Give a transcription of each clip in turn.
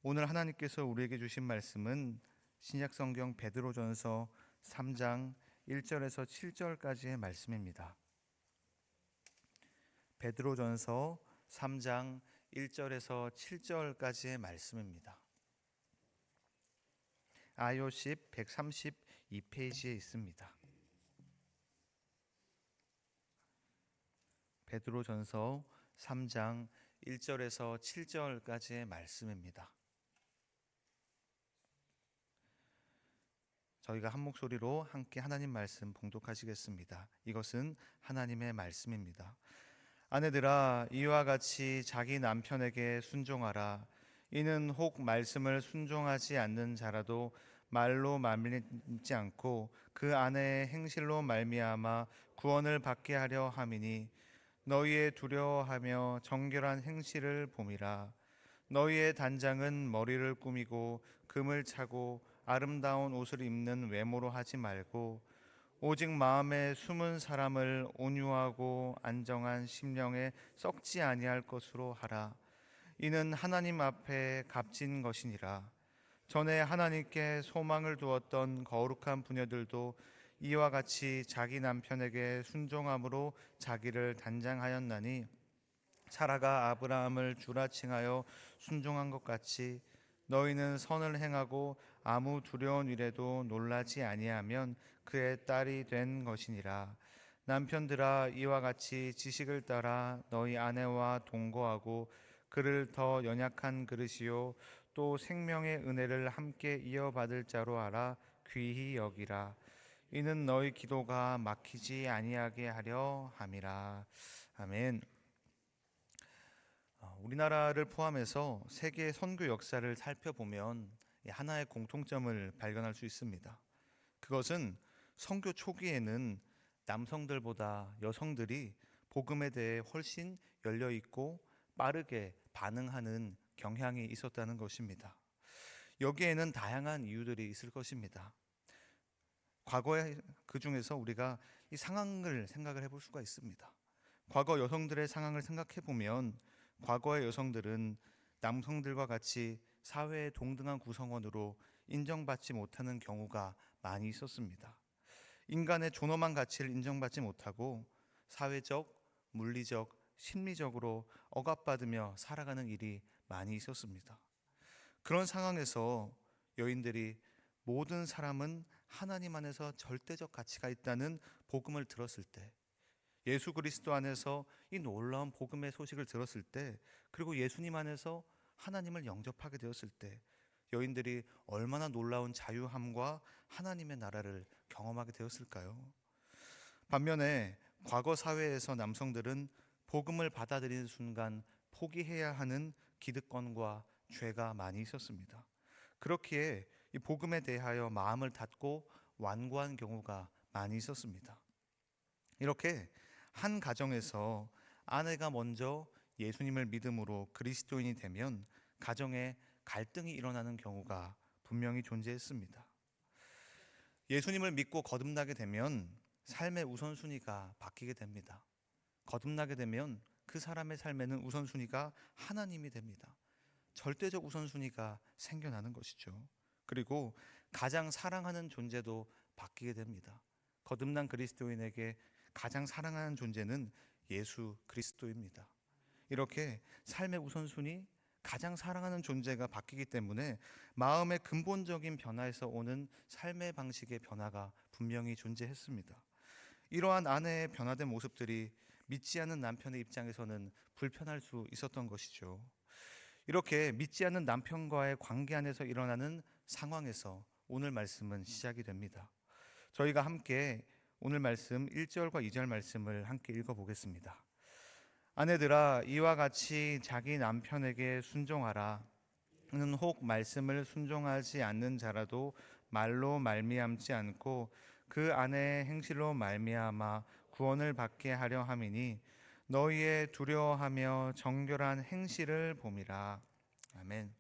오늘 하나님께서 우리에게 주신 말씀은 신약성경 베드로전서 3장 1절에서 7절까지의 말씀입니다. 베드로전서 3장 1절에서 7절까지의 말씀입니다. IOC 132페이지에 있습니다. 베드로전서 3장 1절에서 7절까지의 말씀입니다. 저희가 한 목소리로 함께 하나님 말씀 봉독하시겠습니다. 이것은 하나님의 말씀입니다. 아내들아, 이와 같이 자기 남편에게 순종하라. 이는 혹 말씀을 순종하지 않는 자라도 말로 말미암지 않고 그 아내의 행실로 말미암아 구원을 받게 하려 함이니, 너희의 두려워하며 정결한 행실을 봄이라. 너희의 단장은 머리를 꾸미고 금을 차고 아름다운 옷을 입는 외모로 하지 말고, 오직 마음에 숨은 사람을 온유하고 안정한 심령에 썩지 아니할 것으로 하라. 이는 하나님 앞에 값진 것이니라. 전에 하나님께 소망을 두었던 거룩한 부녀들도 이와 같이 자기 남편에게 순종함으로 자기를 단장하였나니, 사라가 아브라함을 주라 칭하여 순종한 것 같이 너희는 선을 행하고 아무 두려운 일에도 놀라지 아니하면 그의 딸이 된 것이니라. 남편들아, 이와 같이 지식을 따라 너희 아내와 동거하고 그를 더 연약한 그릇이요 또 생명의 은혜를 함께 이어받을 자로 알아 귀히 여기라. 이는 너희 기도가 막히지 아니하게 하려 함이라. 아멘. 우리나라를 포함해서 세계 선교 역사를 살펴보면 하나의 공통점을 발견할 수 있습니다. 그것은 선교 초기에는 남성들보다 여성들이 복음에 대해 훨씬 열려 있고 빠르게 반응하는 경향이 있었다는 것입니다. 여기에는 다양한 이유들이 있을 것입니다. 과거에 그 중에서 우리가 이 상황을 생각을 해볼 수가 있습니다. 과거 여성들의 상황을 생각해 보면 과거의 여성들은 남성들과 같이 사회의 동등한 구성원으로 인정받지 못하는 경우가 많이 있었습니다. 인간의 존엄한 가치를 인정받지 못하고 사회적, 물리적, 심리적으로 억압받으며 살아가는 일이 많이 있었습니다. 그런 상황에서 여인들이 모든 사람은 하나님 안에서 절대적 가치가 있다는 복음을 들었을 때, 예수 그리스도 안에서 이 놀라운 복음의 소식을 들었을 때, 그리고 예수님 안에서 하나님을 영접하게 되었을 때 여인들이 얼마나 놀라운 자유함과 하나님의 나라를 경험하게 되었을까요? 반면에 과거 사회에서 남성들은 복음을 받아들이는 순간 포기해야 하는 기득권과 죄가 많이 있었습니다. 그렇기에 이 복음에 대하여 마음을 닫고 완고한 경우가 많이 있었습니다. 이렇게 한 가정에서 아내가 먼저 예수님을 믿음으로 그리스도인이 되면 가정에 갈등이 일어나는 경우가 분명히 존재했습니다. 예수님을 믿고 거듭나게 되면 삶의 우선순위가 바뀌게 됩니다. 거듭나게 되면 그 사람의 삶에는 우선순위가 하나님이 됩니다. 절대적 우선순위가 생겨나는 것이죠. 그리고 가장 사랑하는 존재도 바뀌게 됩니다. 거듭난 그리스도인에게 가장 사랑하는 존재는 예수 그리스도입니다. 이렇게 삶의 우선순위, 가장 사랑하는 존재가 바뀌기 때문에 마음의 근본적인 변화에서 오는 삶의 방식의 변화가 분명히 존재했습니다. 이러한 아내의 변화된 모습들이 믿지 않는 남편의 입장에서는 불편할 수 있었던 것이죠. 이렇게 믿지 않는 남편과의 관계 안에서 일어나는 상황에서 오늘 말씀은 시작이 됩니다. 저희가 함께 오늘 말씀 1절과 2절 말씀을 함께 읽어보겠습니다. 아내들아, 이와 같이 자기 남편에게 순종하라. 는 혹 말씀을 순종하지 않는 자라도 말로 말미암지 않고 그 아내의 행실로 말미암아 구원을 받게 하려 함이니, 너희의 두려워하며 정결한 행실을 봄이라. 아멘.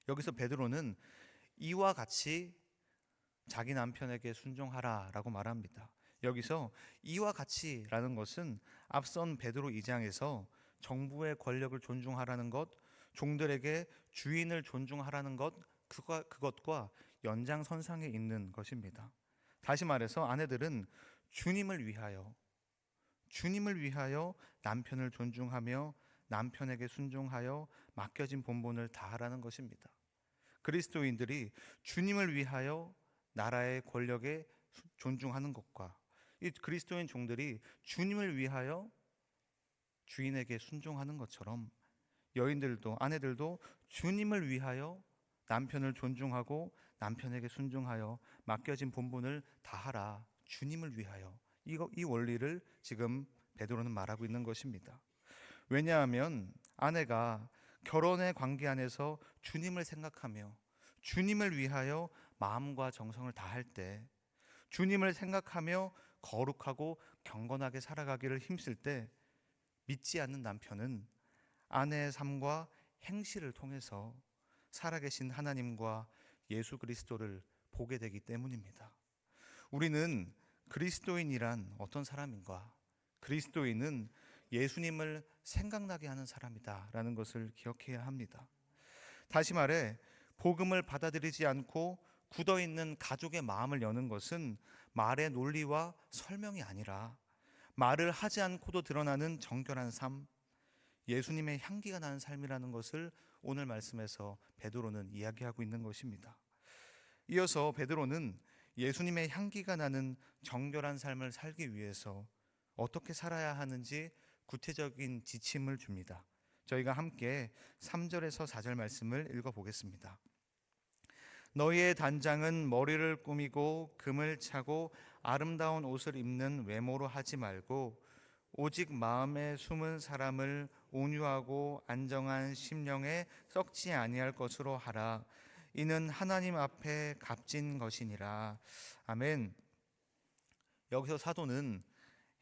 여기서 베드로는 이와 같이 자기 남편에게 순종하라라고 말합니다. 여기서 이와 같이라는 것은 앞선 베드로 2장에서 정부의 권력을 존중하라는 것, 종들에게 주인을 존중하라는 그것과 연장선상에 있는 것입니다. 다시 말해서 아내들은 주님을 위하여 남편을 존중하며 남편에게 순종하여 맡겨진 본분을 다하라는 것입니다. 그리스도인들이 주님을 위하여 나라의 권력에 존중하는 것과 이 그리스도인 종들이 주님을 위하여 주인에게 순종하는 것처럼 여인들도 아내들도 주님을 위하여 남편을 존중하고 남편에게 순종하여 맡겨진 본분을 다하라. 주님을 위하여 이 원리를 지금 베드로는 말하고 있는 것입니다. 왜냐하면 아내가 결혼의 관계 안에서 주님을 생각하며 주님을 위하여 마음과 정성을 다할 때, 주님을 생각하며 거룩하고 경건하게 살아가기를 힘쓸 때, 믿지 않는 남편은 아내의 삶과 행실을 통해서 살아계신 하나님과 예수 그리스도를 보게 되기 때문입니다. 우리는 그리스도인이란 어떤 사람인가? 그리스도인은 예수님을 생각나게 하는 사람이다라는 것을 기억해야 합니다. 다시 말해 복음을 받아들이지 않고 굳어있는 가족의 마음을 여는 것은 말의 논리와 설명이 아니라 말을 하지 않고도 드러나는 정결한 삶, 예수님의 향기가 나는 삶이라는 것을 오늘 말씀에서 베드로는 이야기하고 있는 것입니다. 이어서 베드로는 예수님의 향기가 나는 정결한 삶을 살기 위해서 어떻게 살아야 하는지 구체적인 지침을 줍니다. 저희가 함께 3절에서 4절 말씀을 읽어보겠습니다. 너희의 단장은 머리를 꾸미고 금을 차고 아름다운 옷을 입는 외모로 하지 말고 오직 마음에 숨은 사람을 온유하고 안정한 심령에 썩지 아니할 것으로 하라. 이는 하나님 앞에 값진 것이니라. 아멘. 여기서 사도는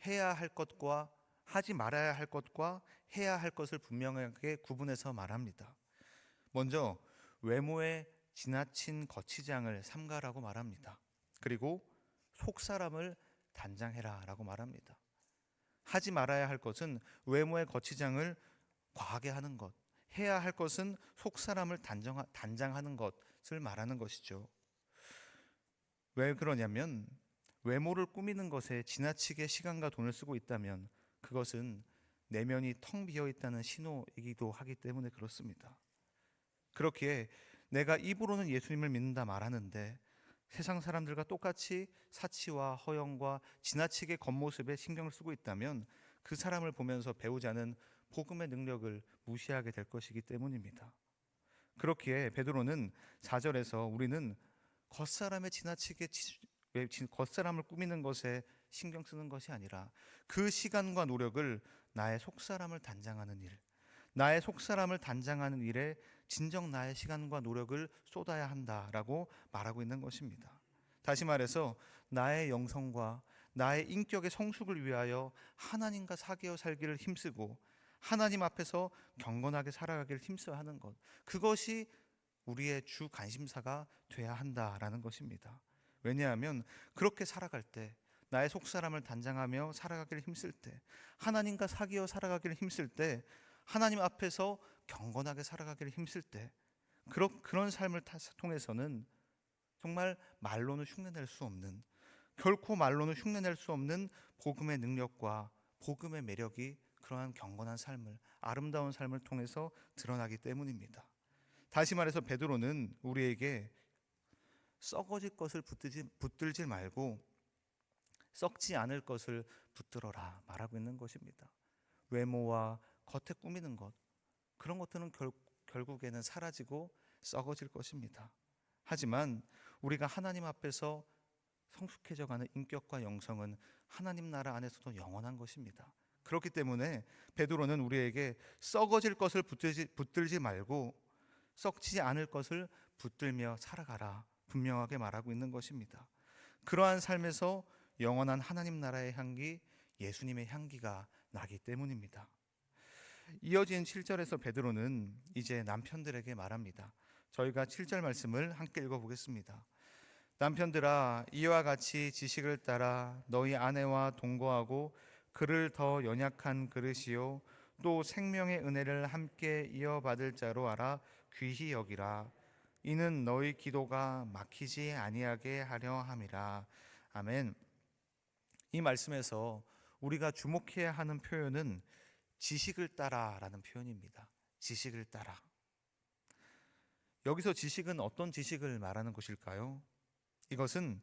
해야 할 것과 하지 말아야 할 것과 해야 할 것을 분명하게 구분해서 말합니다. 먼저 외모의 지나친 거치장을 삼가라고 말합니다. 그리고 속사람을 단장해라 라고 말합니다. 하지 말아야 할 것은 외모의 거치장을 과하게 하는 것, 해야 할 것은 속사람을 단장하는 것을 말하는 것이죠. 왜 그러냐면 외모를 꾸미는 것에 지나치게 시간과 돈을 쓰고 있다면 그것은 내면이 텅 비어 있다는 신호이기도 하기 때문에 그렇습니다. 그렇기에 내가 입으로는 예수님을 믿는다 말하는데 세상 사람들과 똑같이 사치와 허영과 지나치게 겉모습에 신경을 쓰고 있다면 그 사람을 보면서 배우자는 복음의 능력을 무시하게 될 것이기 때문입니다. 그렇기에 베드로는 4절에서 우리는 겉사람을 꾸미는 것에 신경 쓰는 것이 아니라 그 시간과 노력을 나의 속사람을 단장하는 일, 나의 속사람을 단장하는 일에 진정 나의 시간과 노력을 쏟아야 한다라고 말하고 있는 것입니다. 다시 말해서 나의 영성과 나의 인격의 성숙을 위하여 하나님과 사귑어 살기를 힘쓰고 하나님 앞에서 경건하게 살아가기를 힘써야 하는 것, 그것이 우리의 주 관심사가 돼야 한다라는 것입니다. 왜냐하면 그렇게 살아갈 때, 나의 속사람을 단장하며 살아가기를 힘쓸 때, 하나님과 사귑어 살아가기를 힘쓸 때, 하나님 앞에서 경건하게 살아가기를 힘쓸 때, 그런 삶을 통해서는 정말 말로는 흉내낼 수 없는, 결코 말로는 흉내낼 수 없는 복음의 능력과 복음의 매력이 그러한 경건한 삶을, 아름다운 삶을 통해서 드러나기 때문입니다. 다시 말해서 베드로는 우리에게 썩어질 것을 붙들지 말고 썩지 않을 것을 붙들어라 말하고 있는 것입니다. 외모와 겉에 꾸미는 것, 그런 것들은 결국에는 사라지고 썩어질 것입니다. 하지만 우리가 하나님 앞에서 성숙해져가는 인격과 영성은 하나님 나라 안에서도 영원한 것입니다. 그렇기 때문에 베드로는 우리에게 썩어질 것을 붙들지 말고 썩지 않을 것을 붙들며 살아가라 분명하게 말하고 있는 것입니다. 그러한 삶에서 영원한 하나님 나라의 향기, 예수님의 향기가 나기 때문입니다. 이어진 7절에서 베드로는 이제 남편들에게 말합니다. 저희가 7절 말씀을 함께 읽어보겠습니다. 남편들아, 이와 같이 지식을 따라 너희 아내와 동거하고 그를 더 연약한 그릇이요 또 생명의 은혜를 함께 이어받을 자로 알아 귀히 여기라. 이는 너희 기도가 막히지 아니하게 하려 함이라. 아멘. 이 말씀에서 우리가 주목해야 하는 표현은 지식을 따라라는 표현입니다. 지식을 따라. 여기서 지식은 어떤 지식을 말하는 것일까요? 이것은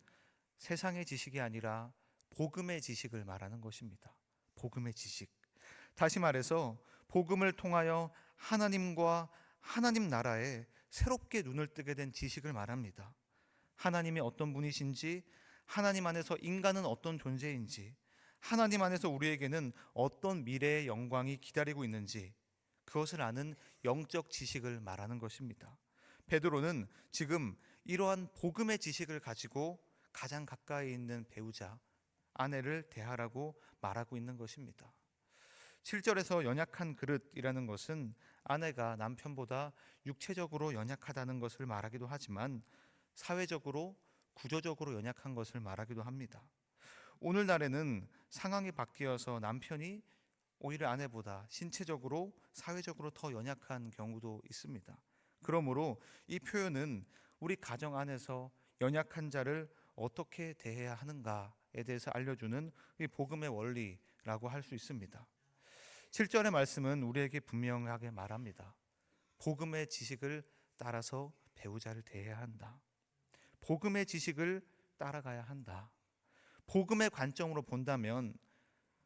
세상의 지식이 아니라 복음의 지식을 말하는 것입니다. 복음의 지식. 다시 말해서 복음을 통하여 하나님과 하나님 나라에 새롭게 눈을 뜨게 된 지식을 말합니다. 하나님이 어떤 분이신지, 하나님 안에서 인간은 어떤 존재인지, 하나님 안에서 우리에게는 어떤 미래의 영광이 기다리고 있는지, 그것을 아는 영적 지식을 말하는 것입니다. 베드로는 지금 이러한 복음의 지식을 가지고 가장 가까이 있는 배우자, 아내를 대하라고 말하고 있는 것입니다. 7절에서 연약한 그릇이라는 것은 아내가 남편보다 육체적으로 연약하다는 것을 말하기도 하지만 사회적으로, 구조적으로 연약한 것을 말하기도 합니다. 오늘날에는 상황이 바뀌어서 남편이 오히려 아내보다 신체적으로, 사회적으로 더 연약한 경우도 있습니다. 그러므로 이 표현은 우리 가정 안에서 연약한 자를 어떻게 대해야 하는가에 대해서 알려주는 이 복음의 원리라고 할 수 있습니다. 7절의 말씀은 우리에게 분명하게 말합니다. 복음의 지식을 따라서 배우자를 대해야 한다. 복음의 지식을 따라가야 한다. 복음의 관점으로 본다면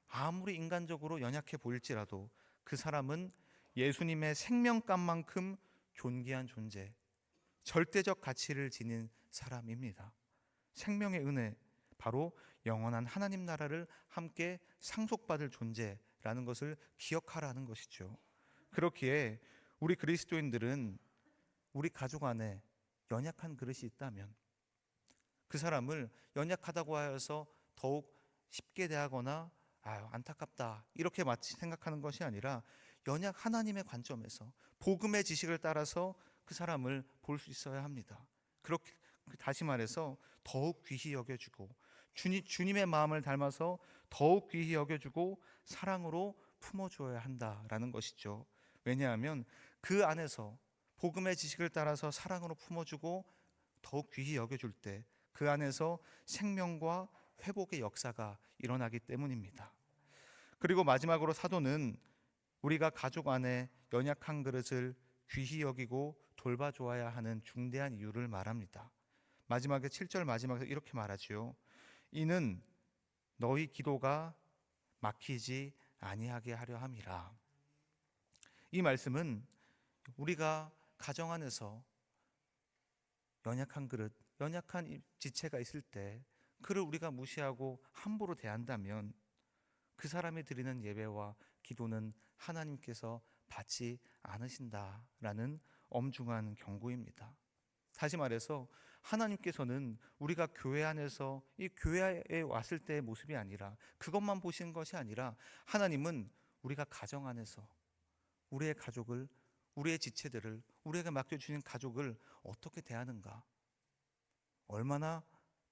아무리 인간적으로 연약해 보일지라도 그 사람은 예수님의 생명감만큼 존귀한 존재, 절대적 가치를 지닌 사람입니다. 생명의 은혜, 바로 영원한 하나님 나라를 함께 상속받을 존재라는 것을 기억하라는 것이죠. 그렇기에 우리 그리스도인들은 우리 가족 안에 연약한 그릇이 있다면 그 사람을 연약하다고 하여서 더욱 쉽게 대하거나 안타깝다 이렇게 마치 생각하는 것이 아니라 연약 하나님의 관점에서 복음의 지식을 따라서 그 사람을 볼 수 있어야 합니다. 그렇게 다시 말해서 더욱 귀히 여겨주고 주님의 마음을 닮아서 더욱 귀히 여겨주고 사랑으로 품어주어야 한다라는 것이죠. 왜냐하면 그 안에서 복음의 지식을 따라서 사랑으로 품어주고 더욱 귀히 여겨줄 때 그 안에서 생명과 회복의 역사가 일어나기 때문입니다. 그리고 마지막으로 사도는 우리가 가족 안에 연약한 그릇을 귀히 여기고 돌봐주어야 하는 중대한 이유를 말합니다. 마지막에 7절 마지막에 이렇게 말하지요. 이는 너희 기도가 막히지 아니하게 하려 함이라. 이 말씀은 우리가 가정 안에서 연약한 그릇, 연약한 지체가 있을 때 그를 우리가 무시하고 함부로 대한다면 그 사람이 드리는 예배와 기도는 하나님께서 받지 않으신다라는 엄중한 경고입니다. 다시 말해서 하나님께서는 우리가 교회 안에서 이 교회에 왔을 때의 모습이 아니라 그것만 보시는 것이 아니라 하나님은 우리가 가정 안에서 우리의 가족을, 우리의 지체들을, 우리에게 맡겨주신 가족을 어떻게 대하는가, 얼마나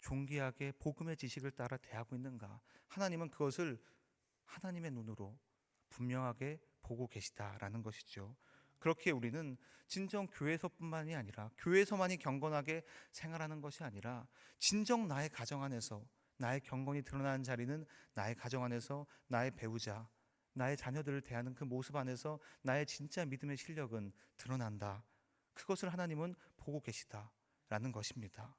존귀하게 복음의 지식을 따라 대하고 있는가, 하나님은 그것을 하나님의 눈으로 분명하게 보고 계시다라는 것이죠. 그렇게 우리는 진정 교회에서뿐만이 아니라 교회에서만이 경건하게 생활하는 것이 아니라 진정 나의 가정 안에서 나의 경건이 드러나는 자리는 나의 가정 안에서 나의 배우자, 나의 자녀들을 대하는 그 모습 안에서 나의 진짜 믿음의 실력은 드러난다. 그것을 하나님은 보고 계시다라는 것입니다.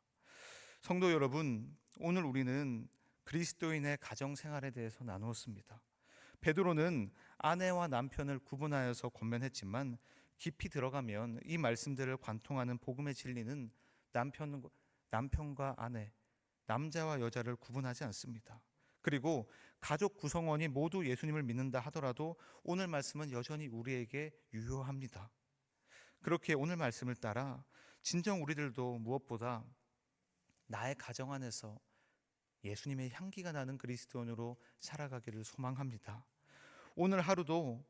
성도 여러분, 오늘 우리는 그리스도인의 가정 생활에 대해서 나누었습니다. 베드로는 아내와 남편을 구분하여서 권면했지만 깊이 들어가면 이 말씀들을 관통하는 복음의 진리는 남편과 아내, 남자와 여자를 구분하지 않습니다. 그리고 가족 구성원이 모두 예수님을 믿는다 하더라도 오늘 말씀은 여전히 우리에게 유효합니다. 그렇게 오늘 말씀을 따라 진정 우리들도 무엇보다 나의 가정 안에서 예수님의 향기가 나는 그리스도인으로 살아가기를 소망합니다. 오늘 하루도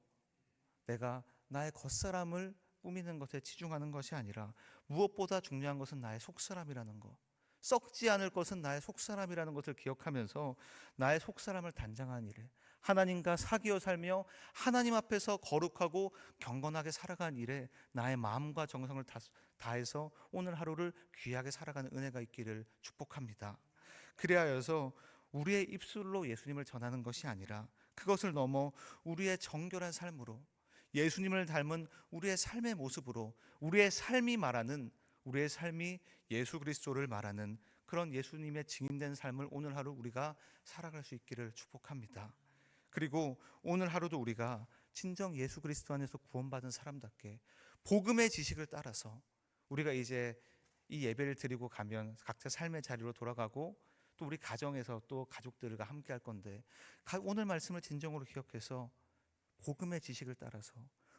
내가 나의 겉사람을 꾸미는 것에 치중하는 것이 아니라 무엇보다 중요한 것은 나의 속사람이라는 것, 썩지 않을 것은 나의 속사람이라는 것을 기억하면서 나의 속사람을 단장하는 일에 하나님과 사귀어 살며 하나님 앞에서 거룩하고 경건하게 살아가는 일에 나의 마음과 정성을 다해서 오늘 하루를 귀하게 살아가는 은혜가 있기를 축복합니다. 그리하여서 우리의 입술로 예수님을 전하는 것이 아니라 그것을 넘어 우리의 정결한 삶으로, 예수님을 닮은 우리의 삶의 모습으로, 우리의 삶이 말하는, 우리의 삶이 예수 그리스도를 말하는 그런 예수님의 증인된 삶을 오늘 하루 우리가 살아갈 수 있기를 축복합니다. 그리고 오늘 하루도 우리가 진정 예수 그리스도 안에서 구원받은 사람답게 복음의 지식을 따라서 우리가 이제 이 예배를 드리고 가면 각자 삶의 자리로 돌아가고 또 우리 가정에서 또 가족들과 함께 할 건데, 오늘 말씀을 진정으로 기억해서 복음의 지식을 따라서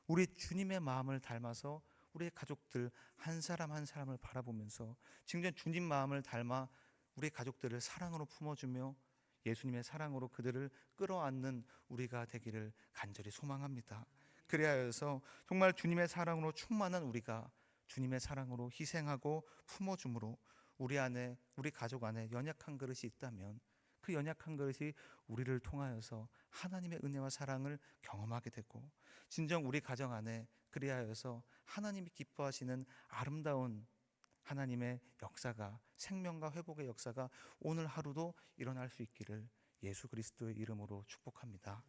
우리 주님의 마음을 닮아서 우리의 가족들 한 사람 한 사람을 바라보면서 진정 주님 마음을 닮아 우리 가족들을 사랑으로 품어주며 예수님의 사랑으로 그들을 끌어안는 우리가 되기를 간절히 소망합니다. 그리하여서 정말 주님의 사랑으로 충만한 우리가 주님의 사랑으로 희생하고 품어줌으로 우리 안에, 우리 가족 안에 연약한 그릇이 있다면 그 연약한 그릇이 우리를 통하여서 하나님의 은혜와 사랑을 경험하게 되고 진정 우리 가정 안에 그리하여서 하나님이 기뻐하시는 아름다운 하나님의 역사가, 생명과 회복의 역사가 오늘 하루도 일어날 수 있기를 예수 그리스도의 이름으로 축복합니다.